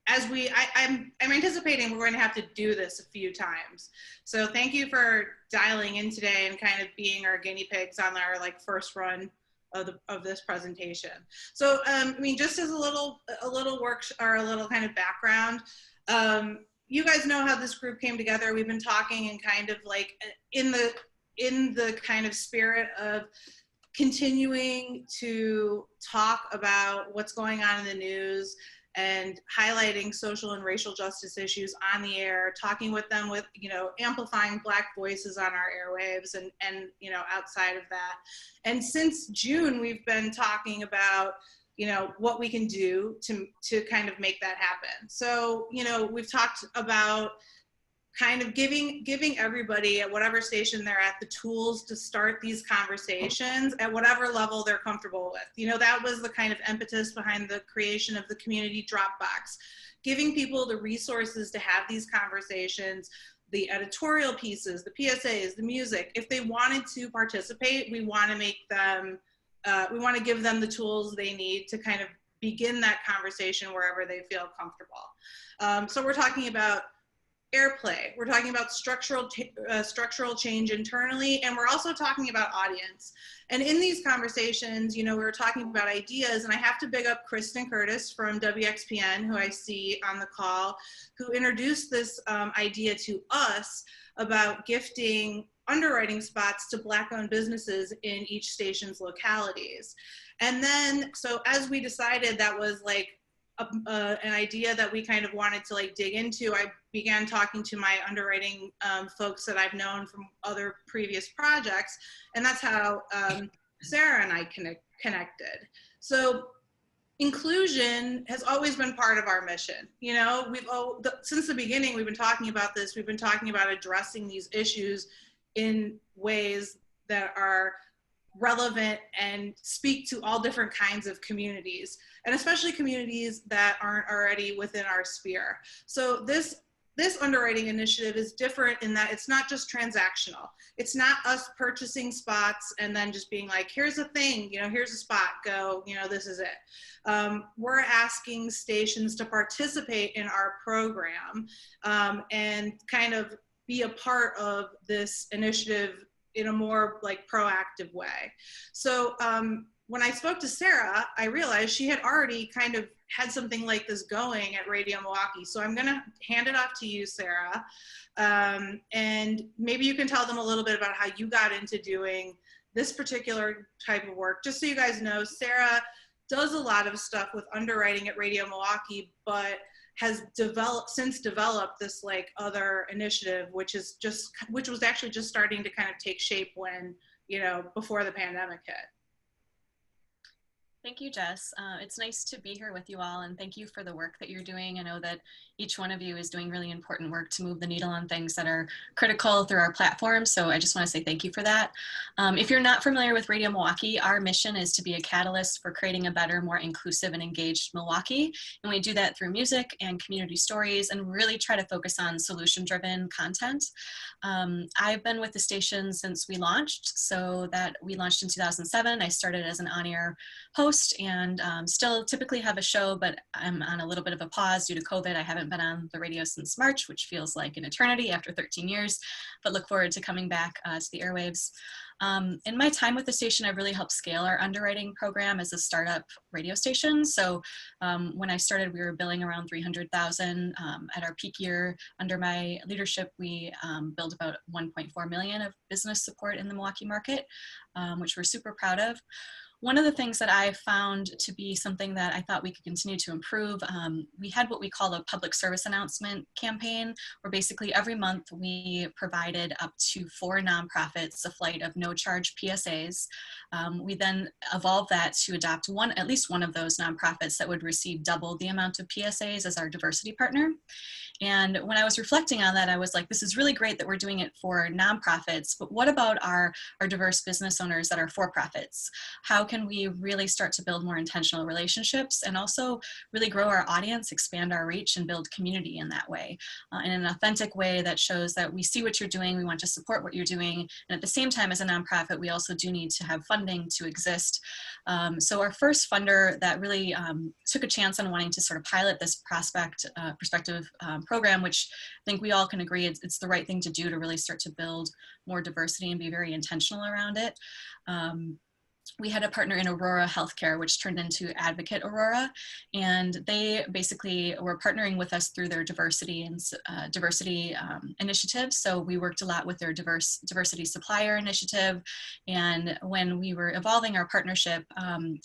I'm anticipating we're going to have to do this a few times. So thank you for dialing in today and kind of being our guinea pigs on our like first run of this presentation. So I mean, just as a little work or a little kind of background, you guys know how this group came together. We've been talking and kind of like in the kind of spirit of continuing to talk about what's going on in the news and highlighting social and racial justice issues on the air, talking with them with, you know, amplifying Black voices on our airwaves and you know, outside of that. And since June, we've been talking about, you know, what we can do to kind of make that happen. So, you know, we've talked about kind of giving everybody at whatever station they're at the tools to start these conversations at whatever level they're comfortable with. You know, that was the kind of impetus behind the creation of the community Dropbox, giving people the resources to have these conversations, the editorial pieces, the PSAs, the music. If they wanted to participate, we want to make them, we want to give them the tools they need to kind of begin that conversation wherever they feel comfortable. So we're talking about FairPlay, we're talking about structural change internally, and we're also talking about audience. And in these conversations, you know, we were talking about ideas, and I have to big up Kristen Curtis from WXPN, who I see on the call, who introduced this idea to us about gifting underwriting spots to Black-owned businesses in each station's localities. And then, so as we decided that was like an idea that we kind of wanted to like dig into, I began talking to my underwriting folks that I've known from other previous projects, and that's how Sarah and I connected. So inclusion has always been part of our mission. You know, since the beginning, we've been talking about this. We've been talking about addressing these issues in ways that are relevant and speak to all different kinds of communities, and especially communities that aren't already within our sphere. So this underwriting initiative is different in that it's not just transactional. It's not us purchasing spots and then just being like, here's a thing, you know, here's a spot, go, you know, this is it. We're asking stations to participate in our program and kind of be a part of this initiative in a more like proactive way. So when I spoke to Sarah, I realized she had already kind of had something like this going at Radio Milwaukee. So I'm gonna hand it off to you, Sarah. And maybe you can tell them a little bit about how you got into doing this particular type of work. Just so you guys know, Sarah does a lot of stuff with underwriting at Radio Milwaukee, but has since developed this like other initiative, which was actually just starting to kind of take shape when, you know, before the pandemic hit. Thank you, Jess. It's nice to be here with you all, and thank you for the work that you're doing. I know that each one of you is doing really important work to move the needle on things that are critical through our platform, so I just want to say thank you for that. If you're not familiar with Radio Milwaukee, our mission is to be a catalyst for creating a better, more inclusive and engaged Milwaukee, and we do that through music and community stories and really try to focus on solution-driven content. I've been with the station since we launched, so that we launched in 2007. I started as an on-air host and still typically have a show, but I'm on a little bit of a pause due to COVID. I haven't been on the radio since March, which feels like an eternity after 13 years, but look forward to coming back to the airwaves. In my time with the station, I've really helped scale our underwriting program as a startup radio station. So when I started, we were billing around 300,000. At our peak year under my leadership, we billed about 1.4 million of business support in the Milwaukee market, which we're super proud of. One of the things that I found to be something that I thought we could continue to improve, we had what we call a public service announcement campaign, where basically every month we provided up to 4 nonprofits a flight of no charge PSAs. We then evolved that to adopt at least one of those nonprofits that would receive double the amount of PSAs as our diversity partner. And when I was reflecting on that, I was like, this is really great that we're doing it for nonprofits, but what about our diverse business owners that are for-profits? How can we really start to build more intentional relationships and also really grow our audience, expand our reach, and build community in that way, in an authentic way that shows that we see what you're doing, we want to support what you're doing, and at the same time, as a nonprofit, we also do need to have funding to exist. So our first funder that really took a chance on wanting to sort of pilot this prospective program, which I think we all can agree it's the right thing to do to really start to build more diversity and be very intentional around it. We had a partner in Aurora Healthcare, which turned into Advocate Aurora, and they basically were partnering with us through their diversity initiatives. So we worked a lot with their diversity supplier initiative, and when we were evolving our partnership,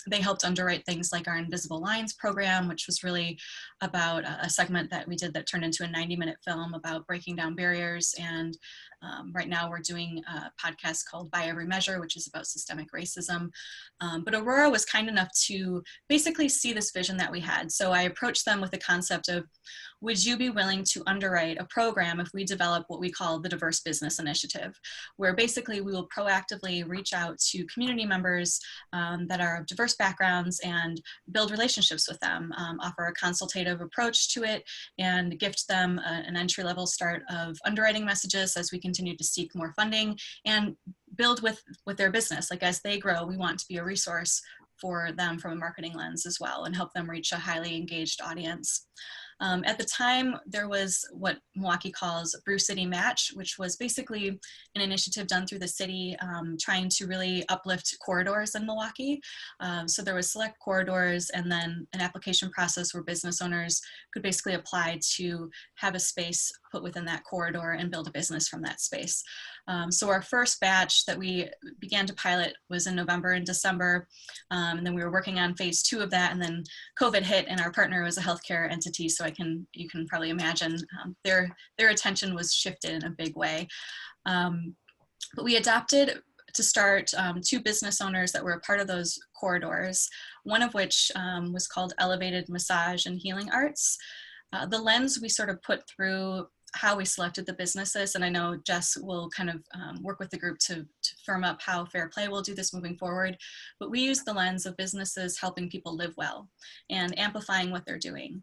they helped underwrite things like our Invisible Lines program, which was really about a segment that we did that turned into a 90-minute film about breaking down barriers. And right now we're doing a podcast called By Every Measure, which is about systemic racism. But Aurora was kind enough to basically see this vision that we had. So I approached them with the concept of, would you be willing to underwrite a program if we develop what we call the Diverse Business Initiative, where basically we will proactively reach out to community members that are of diverse backgrounds and build relationships with them, offer a consultative approach to it, and gift them an entry-level start of underwriting messages as we continue to seek more funding and build with their business. Like as they grow, we want to be a resource for them from a marketing lens as well and help them reach a highly engaged audience. At the time, there was what Milwaukee calls Brew City Match, which was basically an initiative done through the city trying to really uplift corridors in Milwaukee. So there was select corridors and then an application process where business owners could basically apply to have a space put within that corridor and build a business from that space. So our first batch that we began to pilot was in November and December. And then we were working on phase 2 of that, and then COVID hit, and our partner was a healthcare entity. So you can probably imagine their attention was shifted in a big way. But we adopted to start 2 business owners that were a part of those corridors, one of which was called Elevated Massage and Healing Arts. The lens we sort of put through how we selected the businesses, and I know Jess will kind of work with the group to firm up how FairPlay will do this moving forward, but we use the lens of businesses helping people live well and amplifying what they're doing.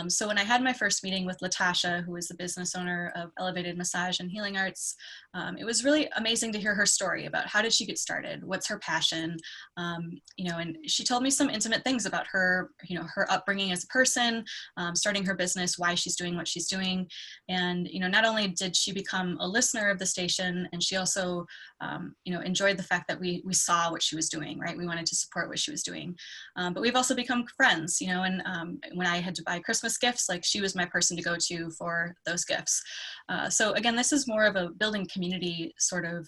So when I had my first meeting with Latasha, who is the business owner of Elevated Massage and Healing Arts, it was really amazing to hear her story about how did she get started, what's her passion, and she told me some intimate things about her, her upbringing as a person, starting her business, why she's doing what she's doing. And, not only did she become a listener of the station, and she also, enjoyed the fact that we saw what she was doing, right? We wanted to support what she was doing. But we've also become friends, and when I had to buy Christmas gifts, like she was my person to go to for those gifts. So again, this is more of a building community sort of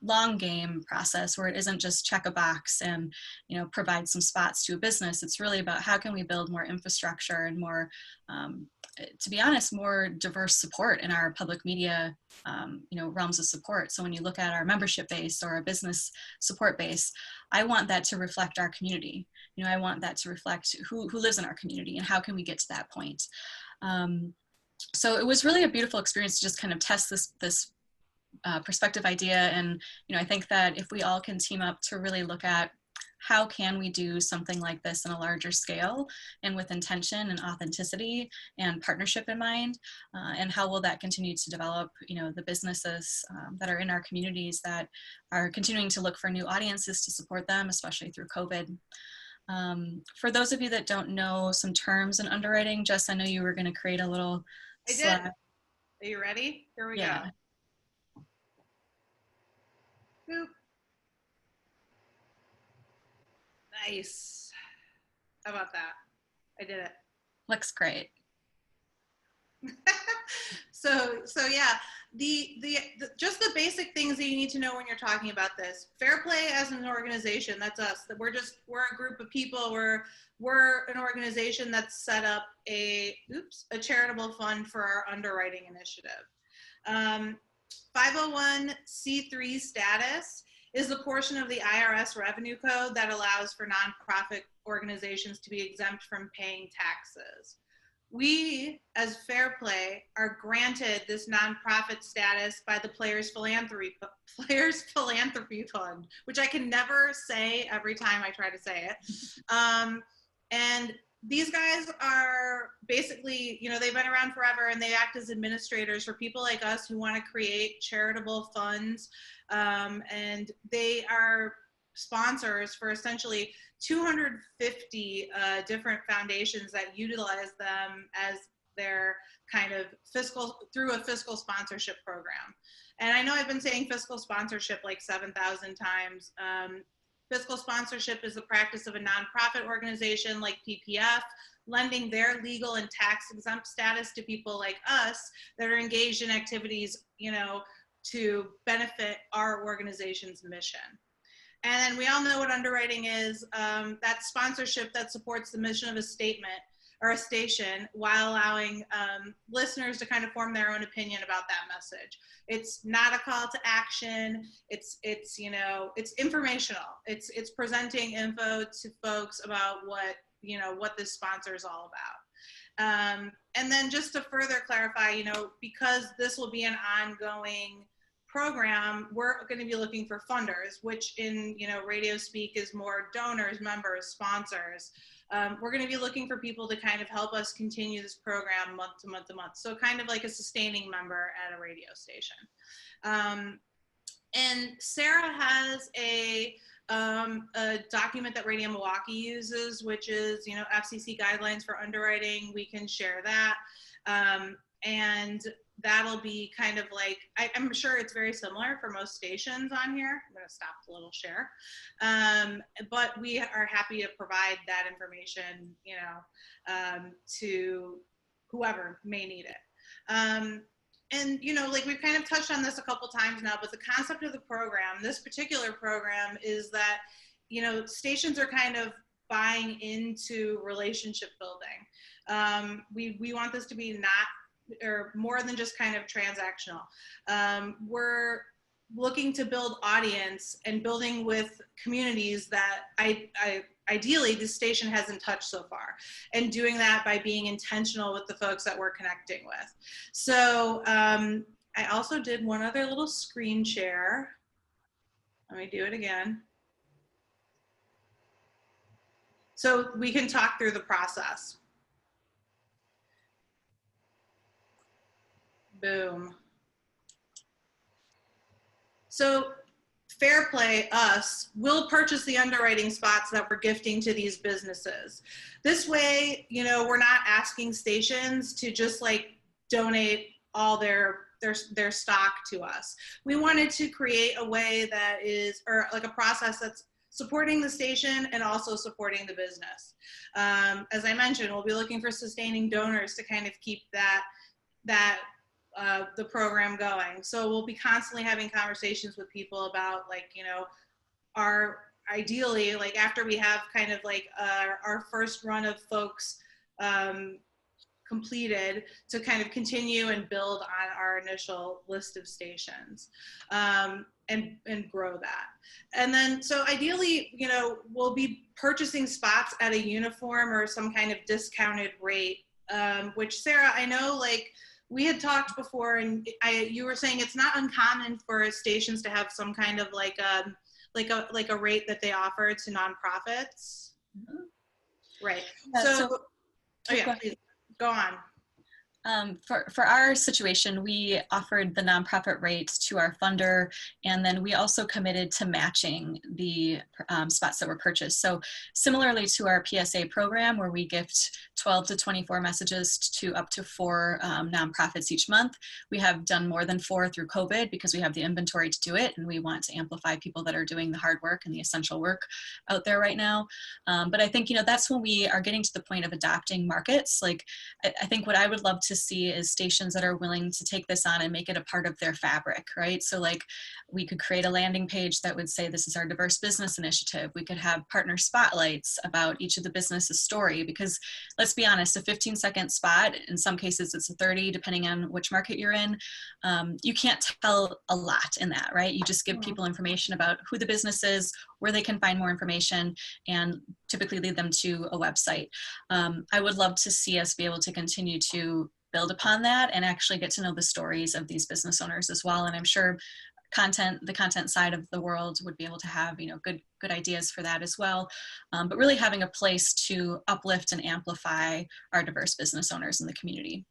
long game process where it isn't just check a box and, provide some spots to a business. It's really about how can we build more infrastructure and more, to be honest, more diverse support in our public media, realms of support. So when you look at our membership base or our business support base, I want that to reflect our community. I want that to reflect who lives in our community and how can we get to that point. So it was really a beautiful experience to just kind of test this perspective idea. And, I think that if we all can team up to really look at how can we do something like this on a larger scale and with intention and authenticity and partnership in mind, and how will that continue to develop, the businesses that are in our communities that are continuing to look for new audiences to support them, especially through COVID. For those of you that don't know some terms in underwriting, Jess, I know you were going to create a little slide. Are you ready? Here we go. Boop. Nice. How about that? I did it. Looks great. So yeah, just the basic things that you need to know when you're talking about this. FairPlay as an organization, that's us. We're a group of people. We're an organization that's set up a charitable fund for our underwriting initiative. 501c3 status is the portion of the IRS revenue code that allows for nonprofit organizations to be exempt from paying taxes. we, as FairPlay, are granted this nonprofit status by the Players Philanthropy Fund, which I can never say every time I try to say it. And these guys are basically, you know, they've been around forever, and they act as administrators for people like us who want to create charitable funds. And they are sponsors for essentially 250 different foundations that utilize them as their kind of through a fiscal sponsorship program. And I know I've been saying fiscal sponsorship like 7,000 times. Fiscal sponsorship is the practice of a nonprofit organization like PPF lending their legal and tax exempt status to people like us that are engaged in activities, you know, to benefit our organization's mission. And we all know what underwriting is. That sponsorship that supports the mission of a statement or a station while allowing listeners to kind of form their own opinion about that message. It's not a call to action. It's you know, it's informational. It's presenting info to folks about what, you know, what this sponsor is all about. And then just to further clarify, you know, because this will be an ongoing program, we're going to be looking for funders, which in, you know, radio speak is more donors, members, sponsors. We're going to be looking for people to kind of help us continue this program month to month to month. So kind of like a sustaining member at a radio station. And Sarah has a document that Radio Milwaukee uses, which is, you know, FCC Guidelines for Underwriting. We can share that. And that'll be kind of like, I'm sure it's very similar for most stations on here. I'm going to stop the little share. But we are happy to provide that information, you know, to whoever may need it. And, you know, like we've kind of touched on this a couple times now, but the concept of the program, this particular program, is that, you know, stations are kind of buying into relationship building. We want this to be or more than just kind of transactional. We're looking to build audience and building with communities that ideally this station hasn't touched so far, and doing that by being intentional with the folks that we're connecting with. So I also did one other little screen share. Let me do it again. So we can talk through the process. Boom. So FairPlay, us, will purchase the underwriting spots that we're gifting to these businesses. This way, you know, we're not asking stations to just like donate all their stock to us. We wanted to create a way that is, or like a process that's supporting the station and also supporting the business. As I mentioned, we'll be looking for sustaining donors to kind of keep the program going. So we'll be constantly having conversations with people about, like, you know, ideally, like after we have kind of like our first run of folks completed, to kind of continue and build on our initial list of stations and grow that. And then, so ideally, you know, we'll be purchasing spots at a uniform or some kind of discounted rate, which Sarah, I know, like, we had talked before, and you were saying it's not uncommon for stations to have some kind of like a rate that they offer to nonprofits. Mm-hmm. Right. So oh yeah, please go on. For our situation, we offered the nonprofit rate to our funder, and then we also committed to matching the spots that were purchased. So similarly to our PSA program, where we gift 12 to 24 messages to up to 4 nonprofits each month, we have done more than 4 through COVID because we have the inventory to do it, and we want to amplify people that are doing the hard work and the essential work out there right now. But I think, you know, that's when we are getting to the point of adopting markets. Like, I think what I would love to to see is stations that are willing to take this on and make it a part of their fabric, right? So like we could create a landing page that would say, this is our diverse business initiative. We could have partner spotlights about each of the business's story, because let's be honest, a 15-second spot, in some cases it's a 30, depending on which market you're in. You can't tell a lot in that, right? You just give people information about who the business is, where they can find more information, and typically lead them to a website. I would love to see us be able to continue to build upon that and actually get to know the stories of these business owners as well. And I'm sure the content side of the world would be able to have, you know, good ideas for that as well. But really having a place to uplift and amplify our diverse business owners in the community.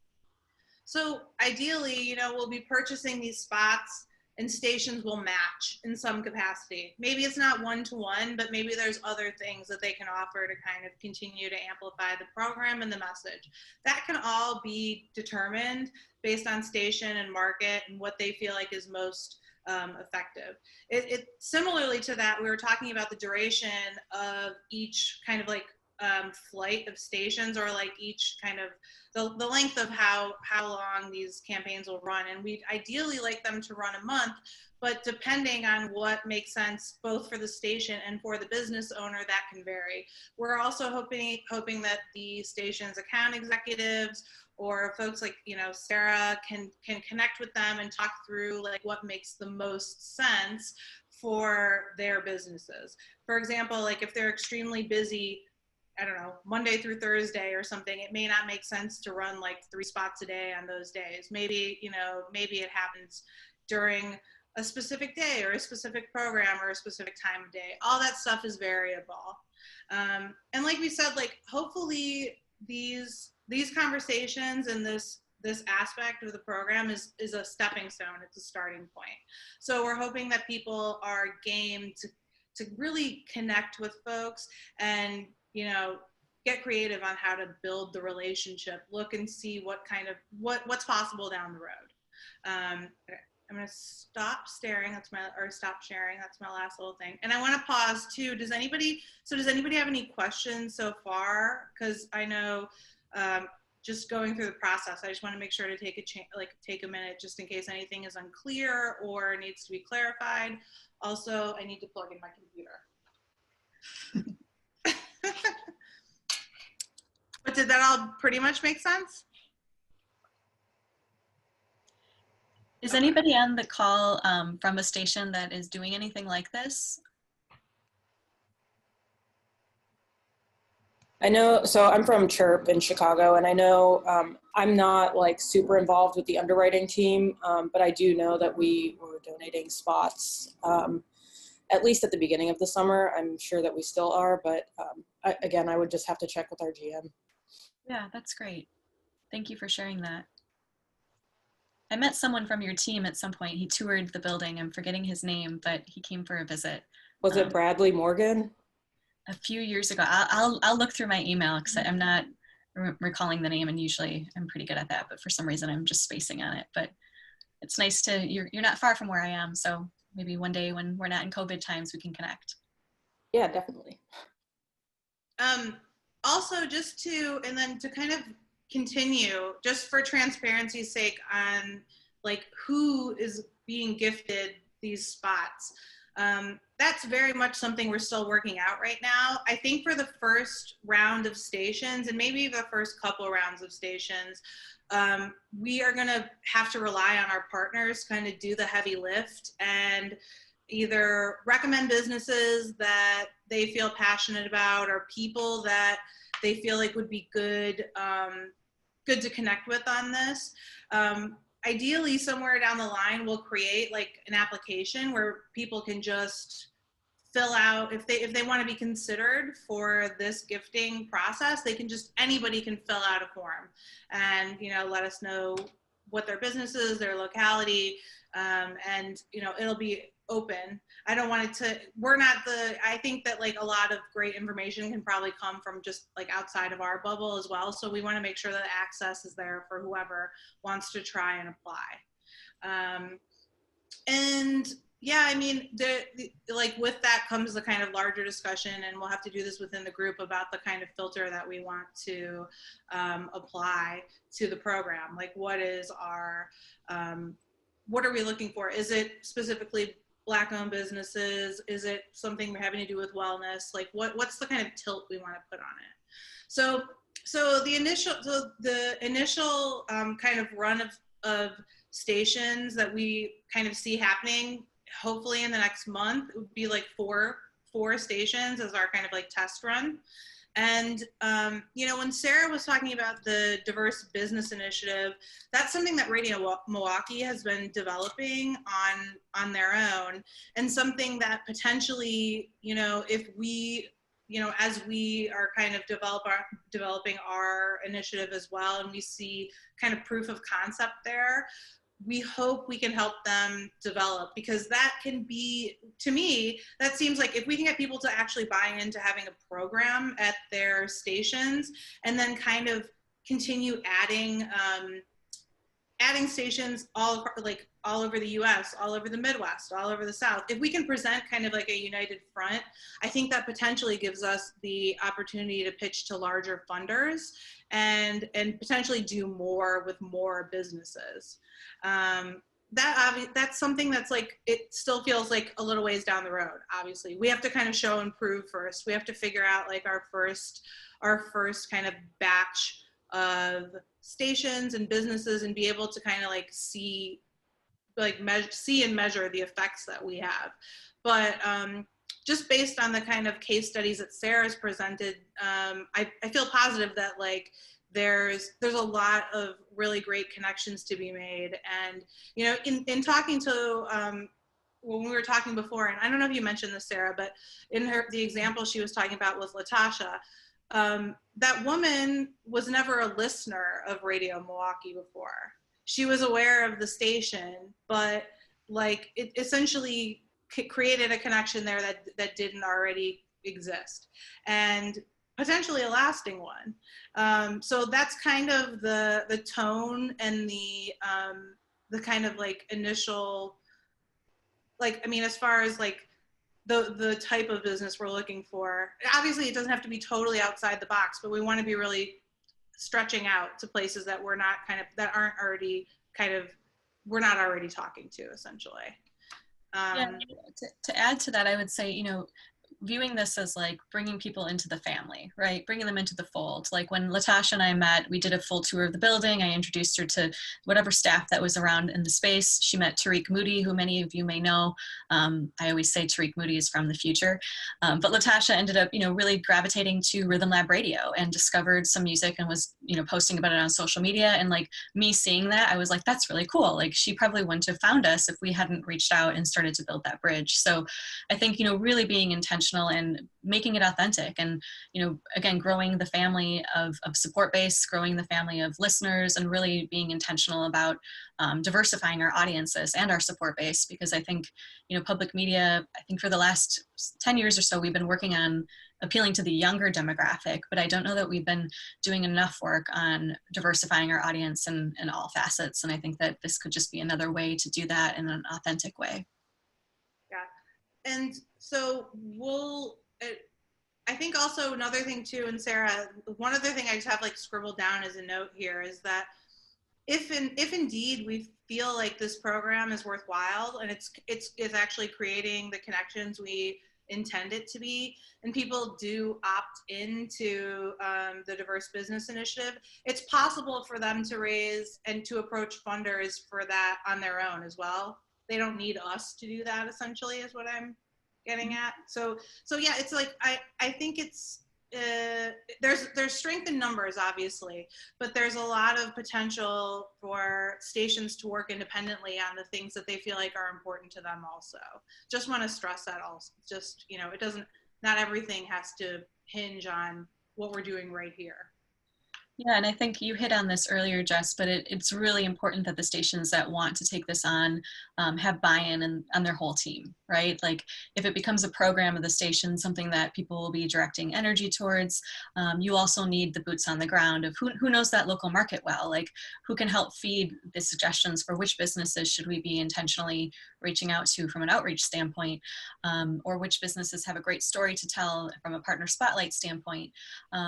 So ideally, you know, we'll be purchasing these spots and stations will match in some capacity. Maybe it's not one-to-one, but maybe there's other things that they can offer to kind of continue to amplify the program and the message. That can all be determined based on station and market and what they feel like is most effective. It similarly to that, we were talking about the duration of each kind of like flight of stations, or like each kind of the length of how long these campaigns will run. And we'd ideally like them to run a month, but depending on what makes sense both for the station and for the business owner, that can vary. We're also hoping that the station's account executives or folks like, you know, Sarah can connect with them and talk through like what makes the most sense for their businesses. For example, like if they're extremely busy, I don't know, Monday through Thursday or something, it may not make sense to run like 3 spots a day on those days. Maybe, you know, maybe it happens during a specific day or a specific program or a specific time of day. All that stuff is variable. And like we said, like hopefully these conversations and this aspect of the program is a stepping stone. It's a starting point. So we're hoping that people are game to really connect with folks and, you know, get creative on how to build the relationship, look and see what kind of, what's possible down the road. I'm going to stop staring. Stop sharing. That's my last little thing. And I want to pause too. Does anybody have any questions so far? Cause I know, just going through the process, I just want to make sure to take a minute just in case anything is unclear or needs to be clarified. Also, I need to plug in my computer. But did that all pretty much make sense? Is anybody on the call from a station that is doing anything like this? I know, so I'm from Chirp in Chicago, and I know I'm not like super involved with the underwriting team, but I do know that we were donating spots, at least at the beginning of the summer. I'm sure that we still are, but again, I would just have to check with our GM. Yeah, that's great. Thank you for sharing that. I met someone from your team at some point. He toured the building. I'm forgetting his name, but he came for a visit. Was it Bradley Morgan? A few years ago. I'll look through my email because I'm not recalling the name, and usually I'm pretty good at that, but for some reason I'm just spacing on it. But it's nice to, you're not far from where I am, so maybe one day when we're not in COVID times, we can connect. Yeah, definitely. Also, and then to kind of continue, just for transparency's sake on like who is being gifted these spots. That's very much something we're still working out right now. I think for the first round of stations, and maybe the first couple rounds of stations, we are gonna have to rely on our partners kind of do the heavy lift and either recommend businesses that they feel passionate about or people that they feel like would be good to connect with on this. Ideally, somewhere down the line, we'll create like an application where people can just fill out, if they want to be considered for this gifting process, anybody can fill out a form and, you know, let us know what their business is, their locality, and, you know, it'll be open. I don't want it to, I think that like a lot of great information can probably come from just like outside of our bubble as well. So we want to make sure that access is there for whoever wants to try and apply. And Yeah, I mean, like with that comes the kind of larger discussion, and we'll have to do this within the group about the kind of filter that we want to apply to the program. Like, what is our, what are we looking for? Is it specifically Black-owned businesses? Is it something having to do with wellness? Like, what's the kind of tilt we want to put on it? So the initial kind of run of stations that we kind of see happening, hopefully in the next month, it would be like four stations as our kind of like test run. And you know, when Sarah was talking about the diverse business initiative, that's something that Radio Milwaukee has been developing on their own, and something that potentially, you know, if we, you know, as we are kind of developing our initiative as well, and we see kind of proof of concept there, we hope we can help them develop, because that can be, to me, that seems like if we can get people to actually buy into having a program at their stations, and then kind of continue adding stations all over the US, all over the Midwest, all over the South. If we can present kind of like a united front, I think that potentially gives us the opportunity to pitch to larger funders and potentially do more with more businesses. That's something that's like, it still feels like a little ways down the road. Obviously, we have to kind of show and prove first. We have to figure out like our first kind of batch of stations and businesses, and be able to kind of like see and measure the effects that we have. But just based on the kind of case studies that Sarah's presented, I feel positive that like there's a lot of really great connections to be made. And, you know, in talking to, when we were talking before, and I don't know if you mentioned this, Sarah, but in the example she was talking about with Latasha, that woman was never a listener of Radio Milwaukee before. She was aware of the station, but like it essentially created a connection there that didn't already exist, and potentially a lasting one. So that's kind of the tone and the kind of like initial, like, I mean, as far as like the type of business we're looking for. Obviously, it doesn't have to be totally outside the box, but we want to be really stretching out to places that we're not already talking to, essentially. Yeah, to add to that, I would say, you know, viewing this as like bringing people into the family, right? Bringing them into the fold. Like when Latasha and I met, we did a full tour of the building. I introduced her to whatever staff that was around in the space. She met Tariq Moody, who many of you may know. I always say Tariq Moody is from the future. But Latasha ended up, you know, really gravitating to Rhythm Lab Radio and discovered some music and was, you know, posting about it on social media. And like me seeing that, I was like, that's really cool. Like she probably wouldn't have found us if we hadn't reached out and started to build that bridge. So I think, you know, really being intentional and making it authentic, and, you know, again, growing the family of support base, growing the family of listeners, and really being intentional about diversifying our audiences and our support base. Because I think, you know, public media, I think for the last 10 years or so, we've been working on appealing to the younger demographic, but I don't know that we've been doing enough work on diversifying our audience in all facets. And I think that this could just be another way to do that in an authentic way. And so I think also another thing too, and Sarah, one other thing I just have like scribbled down as a note here is that if indeed we feel like this program is worthwhile and it's actually creating the connections we intend it to be, and people do opt into the diverse business initiative, it's possible for them to raise and to approach funders for that on their own as well. They don't need us to do that, essentially, is what I'm getting at. So yeah, it's like, I think it's, there's strength in numbers, obviously, but there's a lot of potential for stations to work independently on the things that they feel like are important to them also. Just want to stress that also. Just, you know, not everything has to hinge on what we're doing right here. Yeah, and I think you hit on this earlier, Jess, but it's really important that the stations that want to take this on have buy-in on their whole team, right? Like if it becomes a program of the station, something that people will be directing energy towards, you also need the boots on the ground of who knows that local market well, like who can help feed the suggestions for which businesses should we be intentionally reaching out to from an outreach standpoint, or which businesses have a great story to tell from a partner spotlight standpoint.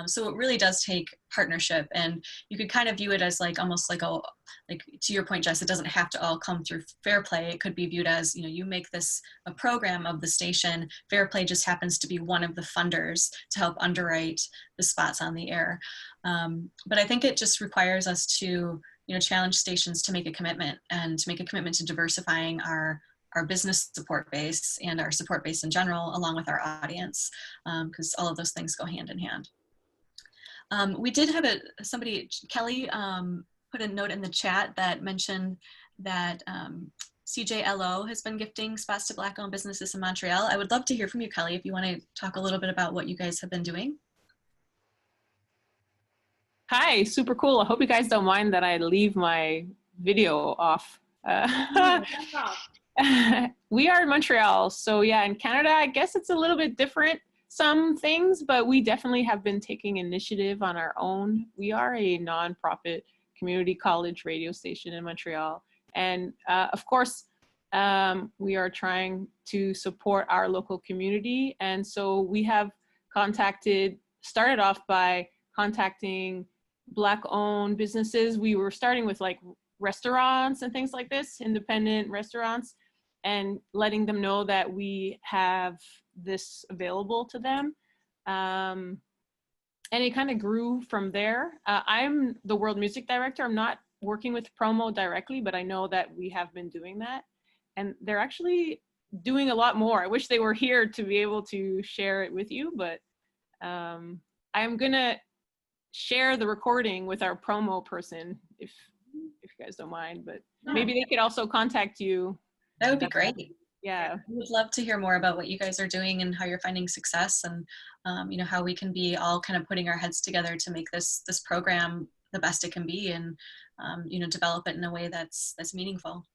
So it really does take partnership, and you could kind of view it as like almost like to your point, Jess, it doesn't have to all come through FairPlay. It could be viewed as, you make this a program of the station. FairPlay just happens to be one of the funders to help underwrite the spots on the air. But I think it just requires us to, challenge stations to make a commitment, and to make a commitment to diversifying our business support base and our support base in general, along with our audience, because all of those things go hand in hand. We did have somebody, Kelly, put a note in the chat that mentioned that CJLO has been gifting spots to Black-owned businesses in Montreal. I would love to hear from you, Kelly, if you want to talk a little bit about what you guys have been doing. Hi, super cool. I hope you guys don't mind that I leave my video off. We are in Montreal, so yeah, in Canada, I guess it's a little bit different, some things, but we definitely have been taking initiative on our own. We are a nonprofit community college radio station in Montreal, and of course, we are trying to support our local community, and so we have started off by contacting Black-owned businesses. We were starting with like restaurants and things like this, independent restaurants, and letting them know that we have this available to them. And it kind of grew from there. I'm the world music director. I'm not working with promo directly, but I know that we have been doing that. And they're actually doing a lot more. I wish they were here to be able to share it with you, but I'm gonna share the recording with our promo person if you guys don't mind, but maybe they could also contact you. That would be great. Yeah. We would love to hear more about what you guys are doing and how you're finding success, and how we can be all kind of putting our heads together to make this program the best it can be, and develop it in a way that's meaningful.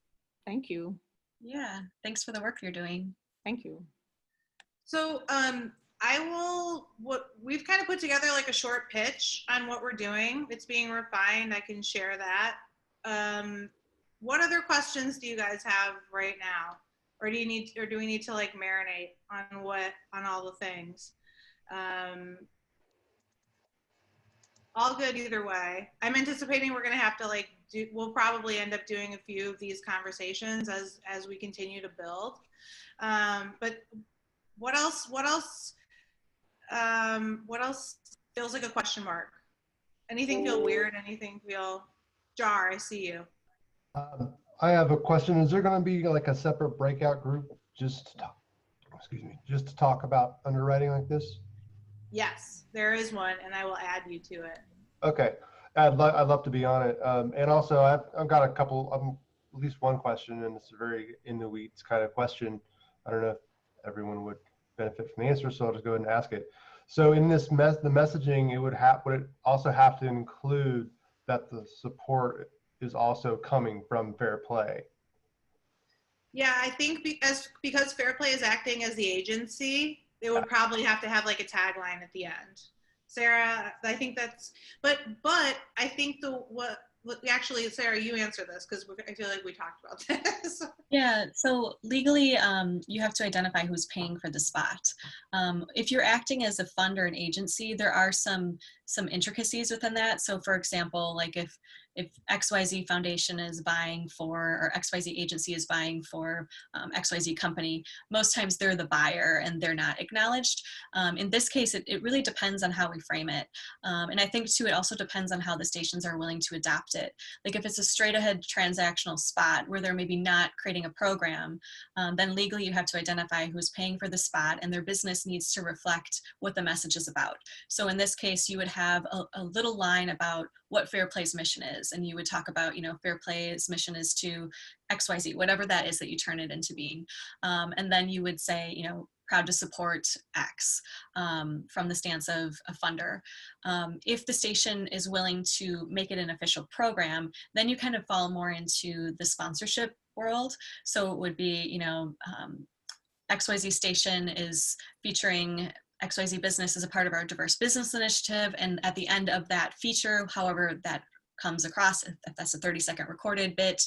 Thank you. Yeah, thanks for the work you're doing. Thank you. So we've kind of put together like a short pitch on what we're doing. It's being refined. I can share that. What other questions do you guys have right now? Or do we need to like marinate on all the things? All good either way. I'm anticipating we're gonna have to we'll probably end up doing a few of these conversations as we continue to build. But what else feels like a question mark? Anything feel weird? Anything feel jar? I see you. I have a question. Is there going to be like a separate breakout group just to talk about underwriting like this? Yes, there is one, and I will add you to it. Okay, I'd love to be on it. And also, I've got at least one question, and it's a very in the weeds kind of question. I don't know if everyone would benefit from the answer, so I'll just go ahead and ask it. So in this the messaging, would it also have to include that the support is also coming from FairPlay? Yeah, I think because FairPlay is acting as the agency, it would probably have to have like a tagline at the end. Sarah, I think that's, but I think actually, Sarah, you answer this because I feel like we talked about this. Yeah, so legally, you have to identify who's paying for the spot. If you're acting as a fund or an agency, there are some intricacies within that. So for example, like if XYZ Foundation is buying for, or XYZ agency is buying for XYZ company, most times they're the buyer and they're not acknowledged. In this case, it really depends on how we frame it. And I think too, it also depends on how the stations are willing to adopt it. Like if it's a straight ahead transactional spot where they're maybe not creating a program, then legally you have to identify who's paying for the spot, and their business needs to reflect what the message is about. So in this case, you would have a little line about what FairPlay's mission is. is, and you would talk about, you know, FairPlay's mission is to XYZ, whatever that is that you turn it into being. And then you would say, you know, proud to support X from the stance of a funder. If the station is willing to make it an official program, then you kind of fall more into the sponsorship world. So it would be, you know, XYZ station is featuring XYZ business as a part of our diverse business initiative. And at the end of that feature, however that comes across, if that's a 30-second recorded bit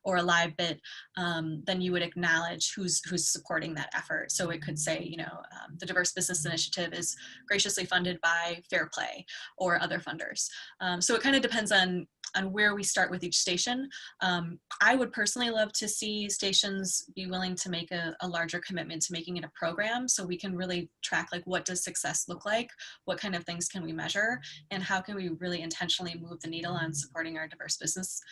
or a live bit, then you would acknowledge who's supporting that effort. So it could say, you know, the Diverse Business Initiative is graciously funded by FairPlay or other funders. So it kind of depends on where we start with each station. I would personally love to see stations be willing to make a larger commitment to making it a program, so we can really track, like, what does success look like? What kind of things can we measure? And how can we really intentionally move the needle on supporting our diverse business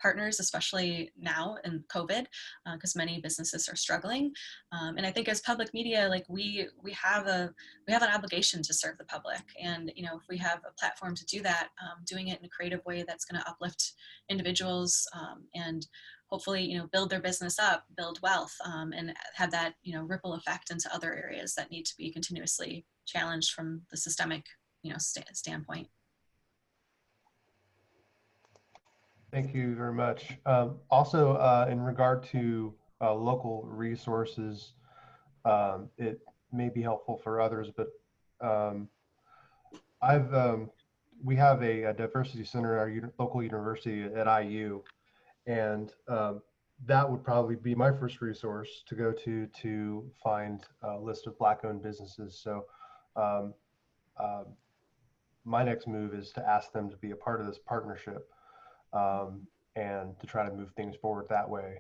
partners, especially now in COVID, because many businesses are struggling. And I think as public media, like we have an obligation to serve the public. And, you know, if we have a platform to do that, doing it in a creative way that's going to uplift individuals and hopefully, you know, build their business up, build wealth, and have that, you know, ripple effect into other areas that need to be continuously challenged from the systemic, you know, standpoint. Thank you very much. Also, in regard to local resources, it may be helpful for others, but we have a diversity center at our local university at IU, and that would probably be my first resource to go to find a list of Black-owned businesses. So my next move is to ask them to be a part of this partnership. And to try to move things forward that way.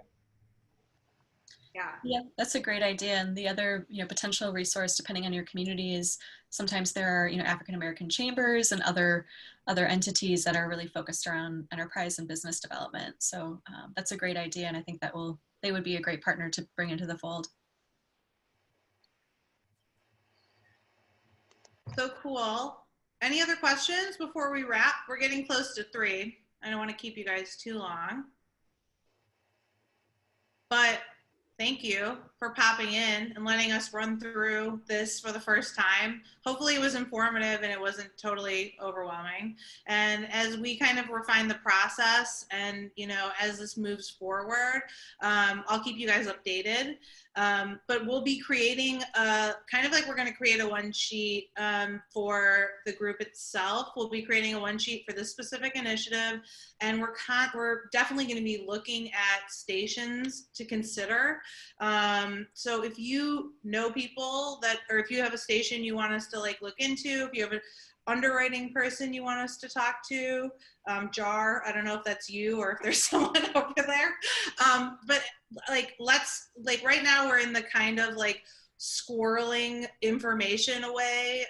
Yeah, that's a great idea. And the other, you know, potential resource, depending on your community, is sometimes there are, you know, African American chambers and other entities that are really focused around enterprise and business development. So that's a great idea, and I think that they would be a great partner to bring into the fold. So cool. Any other questions before we wrap? We're getting close to 3. I don't want to keep you guys too long, but thank you for popping in and letting us run through this for the first time. Hopefully it was informative and it wasn't totally overwhelming. And as we kind of refine the process and, you know, as this moves forward, I'll keep you guys updated. But we'll be creating kind of like we're going to create a one sheet for the group itself. We'll be creating a one sheet for this specific initiative, and we're definitely going to be looking at stations to consider. So if you know people that, or if you have a station you want us to like look into, if you have an underwriting person you want us to talk to, Jar, I don't know if that's you or if there's someone over there, but like right now we're in the kind of like squirreling information away,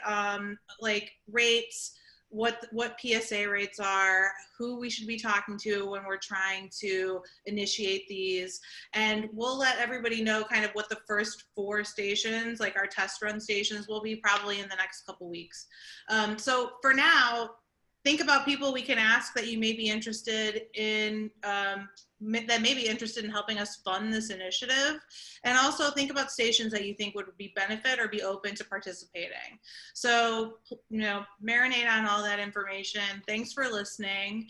like rates, what PSA rates are, who we should be talking to when we're trying to initiate these. And we'll let everybody know kind of what the first 4 stations, like our test run stations, will be probably in the next couple weeks. So for now, think about people we can ask that you may be interested in, that may be interested in helping us fund this initiative. And also think about stations that you think would be benefit or be open to participating. So, you know, marinate on all that information. Thanks for listening.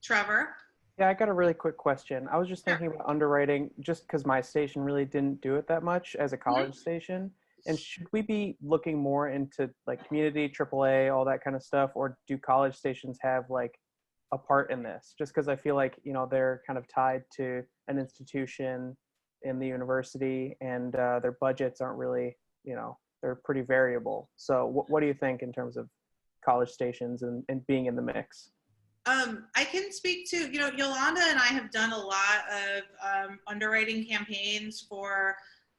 Trevor? Yeah, I got a really quick question. I was just thinking about underwriting just because my station really didn't do it that much as a college station. And should we be looking more into like community, AAA, all that kind of stuff? Or do college stations have like a part in this? Just because I feel like, you know, they're kind of tied to an institution in the university, and their budgets aren't really, you know, they're pretty variable. So what do you think in terms of college stations and being in the mix? I can speak to, you know, Yolanda and I have done a lot of underwriting campaigns for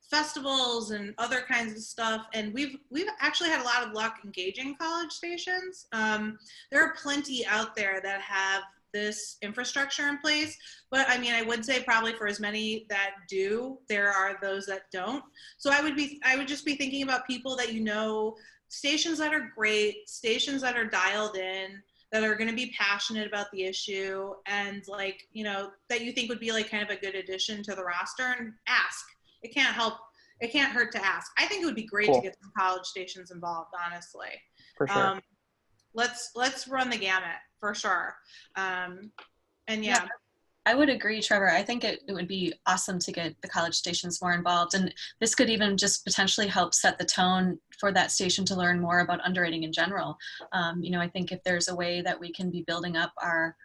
festivals and other kinds of stuff, and we've actually had a lot of luck engaging college stations. There are plenty out there that have this infrastructure in place, but I mean, I would say probably for as many that do, there are those that don't. So I would just be thinking about people that, you know, stations that are great, stations that are dialed in, that are going to be passionate about the issue and like, you know, that you think would be like kind of a good addition to the roster, and ask. It can't hurt to ask. I think it would be great to get some college stations involved, honestly. For sure. Let's run the gamut for sure. And yeah. I would agree, Trevor. I think it would be awesome to get the college stations more involved. And this could even just potentially help set the tone for that station to learn more about underwriting in general. You know, I think if there's a way that we can be building up our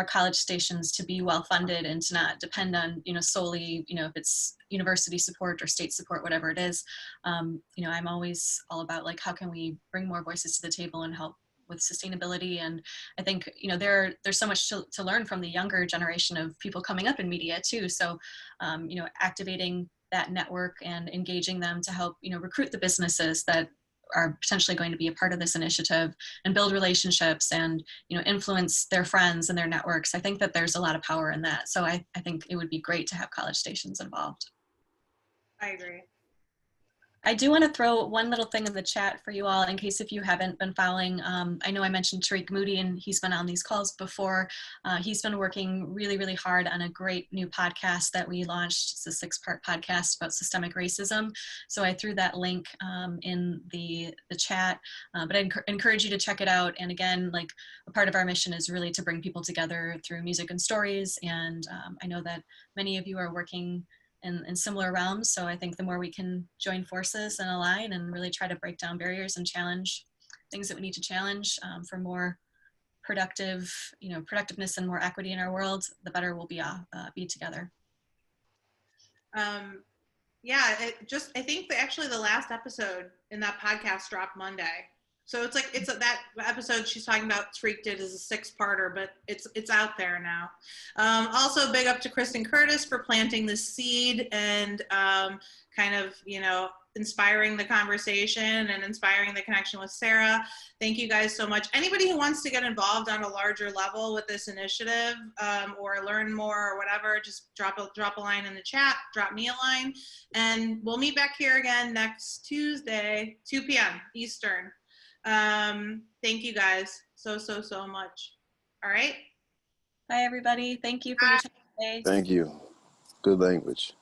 college stations to be well funded and to not depend on, you know, solely, you know, if it's university support or state support, whatever it is, you know, I'm always all about like, how can we bring more voices to the table and help with sustainability. And I think, you know, there's so much to learn from the younger generation of people coming up in media too. So, you know, activating that network and engaging them to help, you know, recruit the businesses that are potentially going to be a part of this initiative and build relationships and, you know, influence their friends and their networks. I think that there's a lot of power in that. So I think it would be great to have college stations involved. I agree. I do want to throw one little thing in the chat for you all in case if you haven't been following. I know I mentioned Tariq Moody and he's been on these calls before. He's been working really, really hard on a great new podcast that we launched. It's a 6-part podcast about systemic racism. So I threw that link in the chat, but I encourage you to check it out. And again, like a part of our mission is really to bring people together through music and stories. And I know that many of you are working in similar realms. So I think the more we can join forces and align and really try to break down barriers and challenge things that we need to challenge for more productive, you know, productiveness and more equity in our world, the better we'll be together. Yeah, I think that actually the last episode in that podcast dropped Monday. So it's like, that episode she's talking about Tariq did is a 6-parter, but it's out there now. Also big up to Kristen Curtis for planting the seed and kind of, you know, inspiring the conversation and inspiring the connection with Sarah. Thank you guys so much. Anybody who wants to get involved on a larger level with this initiative or learn more or whatever, just drop a line in the chat, drop me a line, and we'll meet back here again next Tuesday, 2 p.m. Eastern. Thank you guys so much. All right. Bye, everybody. Thank you for your time today. Thank you. Good language.